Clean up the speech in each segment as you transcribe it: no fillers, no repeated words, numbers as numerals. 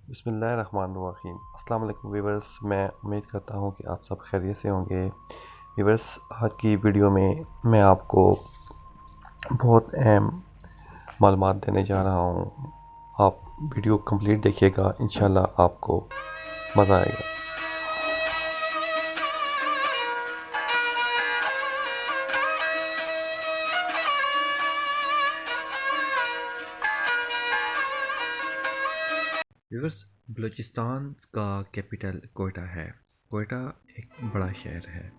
بسم اللہ الرحمن الرحیم۔ السلام علیکم ویورز، میں امید کرتا ہوں کہ آپ سب خیریت سے ہوں گے۔ ویورز، آج کی ویڈیو میں آپ کو بہت اہم معلومات دینے جا رہا ہوں۔ آپ ویڈیو کمپلیٹ دیکھیے گا، انشاءاللہ آپ کو مزہ آئے گا۔ ویورز، بلوچستان کا کیپٹل کوئٹہ ہے۔ کوئٹہ ایک بڑا شہر ہے۔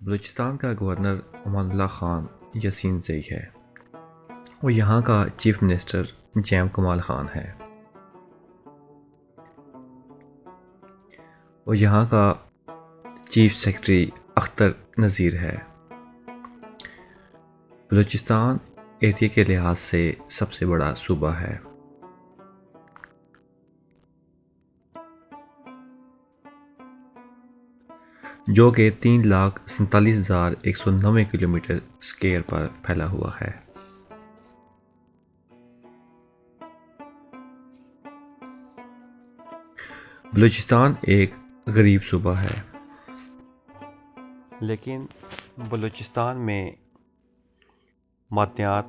بلوچستان کا گورنر امان اللہ خان یاسین زئی ہے اور یہاں کا چیف منسٹر جیم کمال خان ہے اور یہاں کا چیف سیکرٹری اختر نذیر ہے۔ بلوچستان ایریا کے لحاظ سے سب سے بڑا صوبہ ہے۔ جو کہ 3,47,109 کلومیٹر اسکوائر پر پھیلا ہوا ہے۔ بلوچستان ایک غریب صوبہ ہے، لیکن بلوچستان میں معدنیات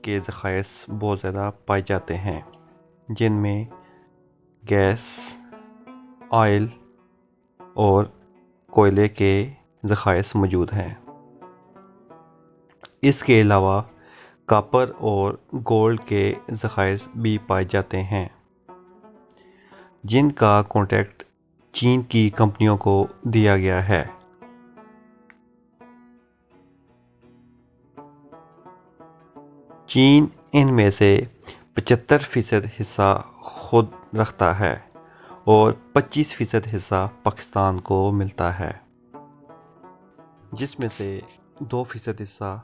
کے ذخائر بہت زیادہ پائے جاتے ہیں، جن میں گیس، آئل اور کوئلے کے ذخائر موجود ہیں۔ اس کے علاوہ کاپر اور گولڈ کے ذخائر بھی پائے جاتے ہیں، جن کا کانٹریکٹ چین کی کمپنیوں کو دیا گیا ہے۔ چین ان میں سے 75% حصہ خود رکھتا ہے اور 25% حصہ پاکستان کو ملتا ہے، جس میں سے 2% حصہ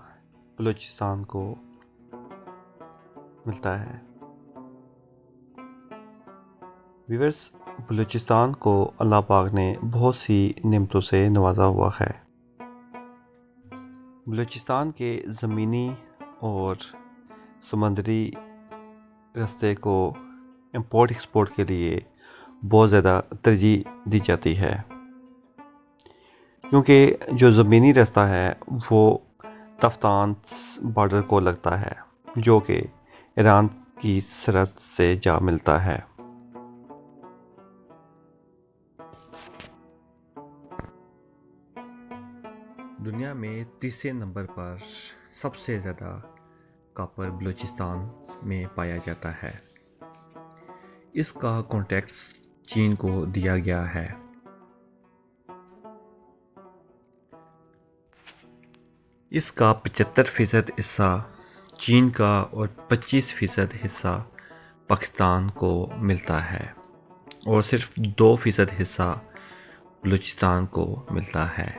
بلوچستان کو ملتا ہے۔ ویورز، بلوچستان کو اللہ پاک نے بہت سی نعمتوں سے نوازا ہوا ہے۔ بلوچستان کے زمینی اور سمندری راستے کو امپورٹ ایکسپورٹ کے لیے بہت زیادہ ترجیح دی جاتی ہے، کیونکہ جو زمینی راستہ ہے وہ تفتانس بارڈر کو لگتا ہے، جو کہ ایران کی سرحد سے جا ملتا ہے۔ دنیا میں تیسرے نمبر پر سب سے زیادہ کاپر بلوچستان میں پایا جاتا ہے۔ اس کا کانٹریکٹ چین کو دیا گیا ہے۔ اس کا 75% حصہ چین کا اور 25% حصہ پاکستان کو ملتا ہے اور صرف 2% حصہ بلوچستان کو ملتا ہے۔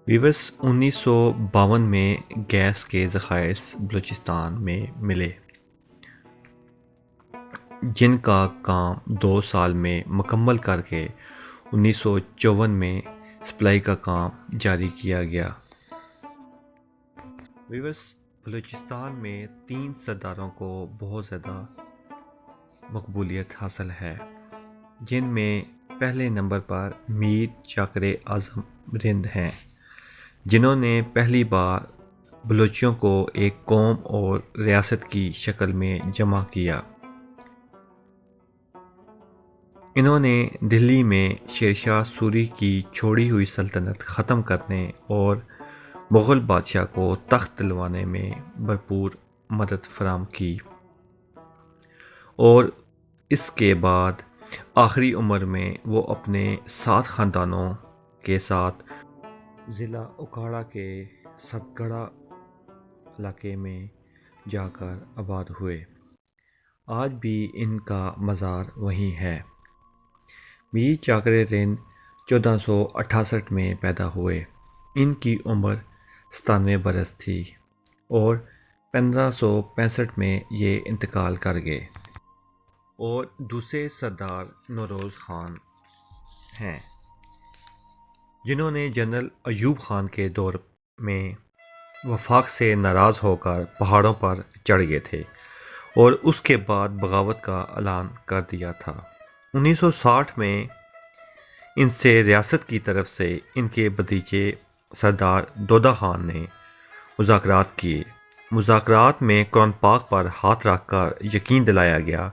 ویورز، 1952 میں گیس کے ذخائر بلوچستان میں ملے، جن کا کام 2 سال میں مکمل کر کے 1954 میں سپلائی کا کام جاری کیا گیا۔ ویورز، بلوچستان میں 3 سرداروں کو بہت زیادہ مقبولیت حاصل ہے، جن میں پہلے نمبر پر میر چاکر اعظم رند ہیں، جنہوں نے پہلی بار بلوچیوں کو ایک قوم اور ریاست کی شکل میں جمع کیا۔ انہوں نے دہلی میں شیر شاہ سوری کی چھوڑی ہوئی سلطنت ختم کرنے اور مغل بادشاہ کو تخت دلوانے میں بھرپور مدد فراہم کی، اور اس کے بعد آخری عمر میں وہ اپنے 7 خاندانوں کے ساتھ ضلع اکھاڑا کے ستگڑھا علاقے میں جا کر آباد ہوئے۔ آج بھی ان کا مزار وہیں ہے۔ میر چاکر رند 1468 میں پیدا ہوئے۔ ان کی عمر 97 برس تھی اور 1565 میں یہ انتقال کر گئے۔ اور دوسرے سردار نوروز خان ہیں، جنہوں نے جنرل ایوب خان کے دور میں وفاق سے ناراض ہو کر پہاڑوں پر چڑھ گئے تھے اور اس کے بعد بغاوت کا اعلان کر دیا تھا۔ 1960 میں ان سے ریاست کی طرف سے ان کے بھتیجے سردار دودہ خان نے مذاکرات کیے۔ مذاکرات میں قرآن پاک پر ہاتھ رکھ کر یقین دلایا گیا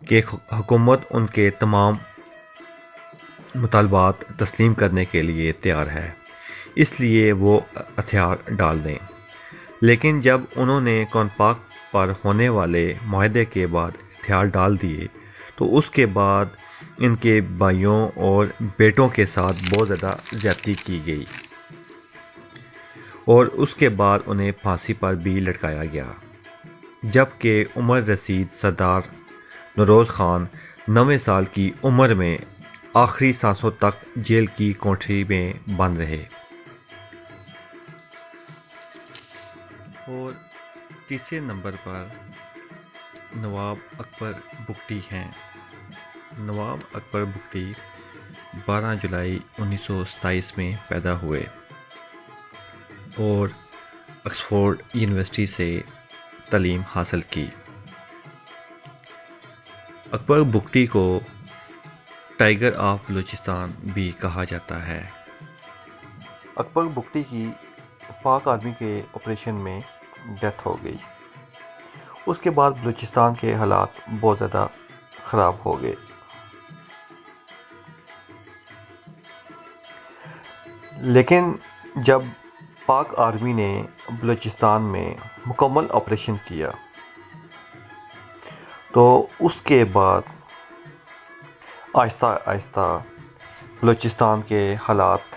کہ حکومت ان کے تمام مطالبات تسلیم کرنے کے لیے تیار ہے، اس لیے وہ ہتھیار ڈال دیں۔ لیکن جب انہوں نے قرآن پاک پر ہونے والے معاہدے کے بعد ہتھیار ڈال دیے تو اس کے بعد ان کے بھائیوں اور بیٹوں کے ساتھ بہت زیادہ زیادتی کی گئی اور اس کے بعد انہیں پھانسی پر بھی لٹکایا گیا، جبکہ عمر رسید سردار نوروز خان 90 سال کی عمر میں آخری سانسوں تک جیل کی کوٹھی میں بند رہے۔ اور تیسرے نمبر پر نواب اکبر بگٹی ہیں۔ نواب اکبر بگٹی 12 جولائی 1927 میں پیدا ہوئے اور آکسفورڈ یونیورسٹی سے تعلیم حاصل کی۔ اکبر بگٹی کو ٹائیگر آف بلوچستان بھی کہا جاتا ہے۔ اکبر بگٹی کی پاک آرمی کے آپریشن میں ڈیتھ ہو گئی۔ اس کے بعد بلوچستان کے حالات بہت زیادہ خراب ہو گئے۔ لیکن جب پاک آرمی نے بلوچستان میں مکمل آپریشن کیا تو اس کے بعد آہستہ آہستہ بلوچستان کے حالات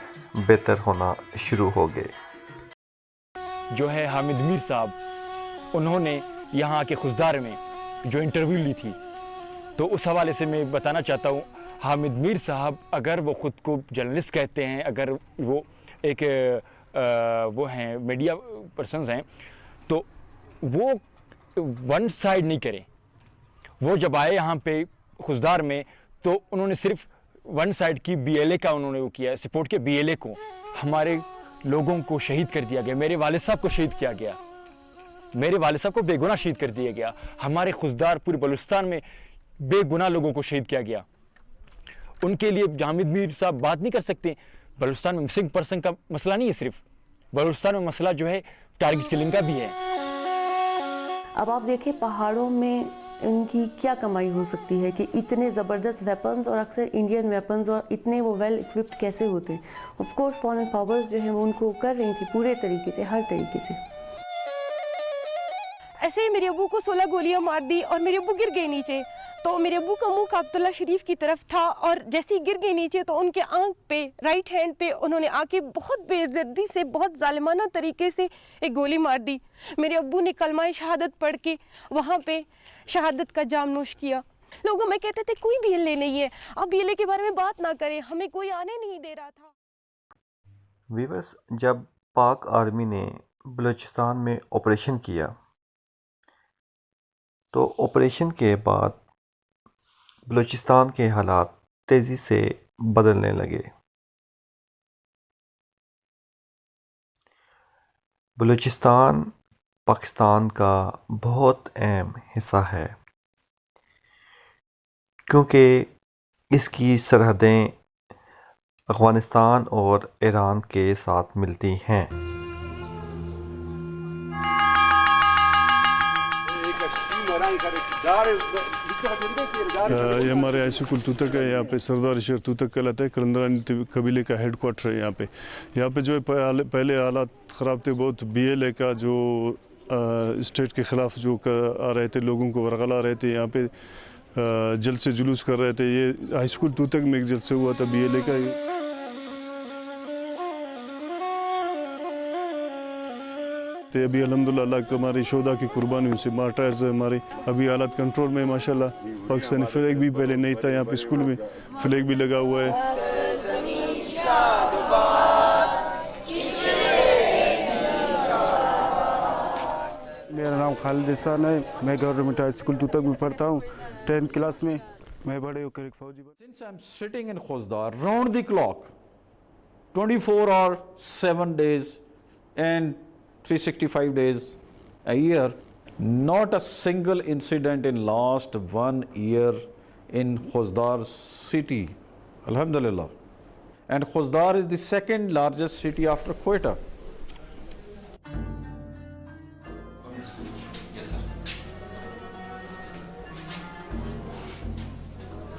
بہتر ہونا شروع ہو گئے۔ جو ہے حامد میر صاحب، انہوں نے یہاں کے خضدار میں جو انٹرویو لی تھی، تو اس حوالے سے میں بتانا چاہتا ہوں، حامد میر صاحب اگر وہ خود کو جرنلسٹ کہتے ہیں، اگر وہ ایک وہ ہیں میڈیا پرسنز ہیں، تو وہ ون سائڈ نہیں کریں۔ وہ جب آئے یہاں پہ خضدار میں تو انہوں نے صرف ون سائڈ کی بی ایل اے کا انہوں نے وہ کیا، سپورٹ کے بی ایل اے کو۔ ہمارے لوگوں کو شہید کر دیا گیا، میرے والد صاحب کو شہید کیا گیا، میرے والد صاحب کو بے گناہ شہید کر دیا گیا، ہمارے خضدار پورے بلوچستان میں بے گناہ لوگوں کو شہید کیا گیا۔ ان کے لیے حامد میر صاحب بات نہیں کر سکتے۔ بلوچستان میں مسنگ پرسن کا مسئلہ نہیں ہے، صرف بلوچستان میں مسئلہ جو ہے ٹارگٹ کلنگ کا بھی ہے۔ اب آپ دیکھیں پہاڑوں میں ان کی کیا کمائی ہو سکتی ہے کہ اتنے زبردست ویپنز، اور اکثر انڈین ویپنز، اور اتنے وہ ویل اکوپڈ کیسے ہوتے ہیں؟ آف کورس فارن پاورز جو ہیں وہ ان کو کر رہی تھی پورے طریقے سے، ہر طریقے سے۔ ایسے ہی میرے ابو کو 16 گولیاں مار دی اور میرے ابو گر گئے نیچے، تو میرے ابو کا منہ کعبۃ اللہ شریف کی طرف تھا، اور جیسے ہی گر گئے نیچے تو ان کے آنکھ پہ، رائٹ ہینڈ پہ انہوں نے آ کے بہت بے دردی سے، بہت ظالمانہ طریقے سے ایک گولی مار دی۔ میرے ابو نے کلمہ شہادت پڑھ کے وہاں پہ شہادت کا جام نوش کیا۔ لوگوں میں کہتے تھے کوئی بی ایل اے نہیں ہے، اب بی ایل اے کے بارے میں بات نہ کریں، ہمیں کوئی آنے نہیں دے رہا تھا۔ ویورس، جب پاک آرمی نے بلوچستان میں آپریشن کیا تو آپریشن کے بعد بلوچستان کے حالات تیزی سے بدلنے لگے۔ بلوچستان پاکستان کا بہت اہم حصہ ہے کیونکہ اس کی سرحدیں افغانستان اور ایران کے ساتھ ملتی ہیں۔ یہ ہمارے ہائی اسکول توتک ہے، یہاں پہ سردار شیر توتک کہلاتا ہے، قلندرانی قبیلے کا ہیڈ کوارٹر ہے یہاں پہ جو ہے پہلے حالات خراب تھے بہت۔ بی ایل اے کا جو اسٹیٹ کے خلاف جو آ رہے تھے، لوگوں کو ورغلا رہے تھے، یہاں پہ جلسے جلوس کر رہے تھے۔ یہ ہائی اسکول توتک میں ایک جلسے ہوا تھا بی ایل اے کا۔ ابھی الحمدللہ اللہ کو ہماری شہداء کی قربانیوں سے مارٹائرز ہمارے ابھی حالات کنٹرول میں ماشاءاللہ۔ پاکستانی فلیگ بھی پہلے نہیں تھا، یہاں پہ اسکول میں فلیگ بھی لگا ہوا ہے۔ میرا نام خالد احسان ہے، میں گورنمنٹ ہائی اسکول توتک میں پڑھتا ہوں 10th کلاس میں۔ میں بڑے ہو کر ایک فوجی بن۔ Since I'm sitting in Khozdar round the clock 24 hours 7 days, and 365 days a year. Not a single incident in last 1 year in Khuzdar city, alhamdulillah. And Khuzdar is the second largest city after Quetta.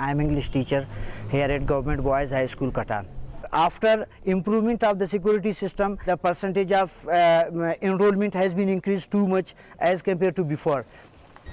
I am English teacher here at Government Boys High School, Katan. After improvement of the security system, the percentage of enrollment has been increased too much as compared to before.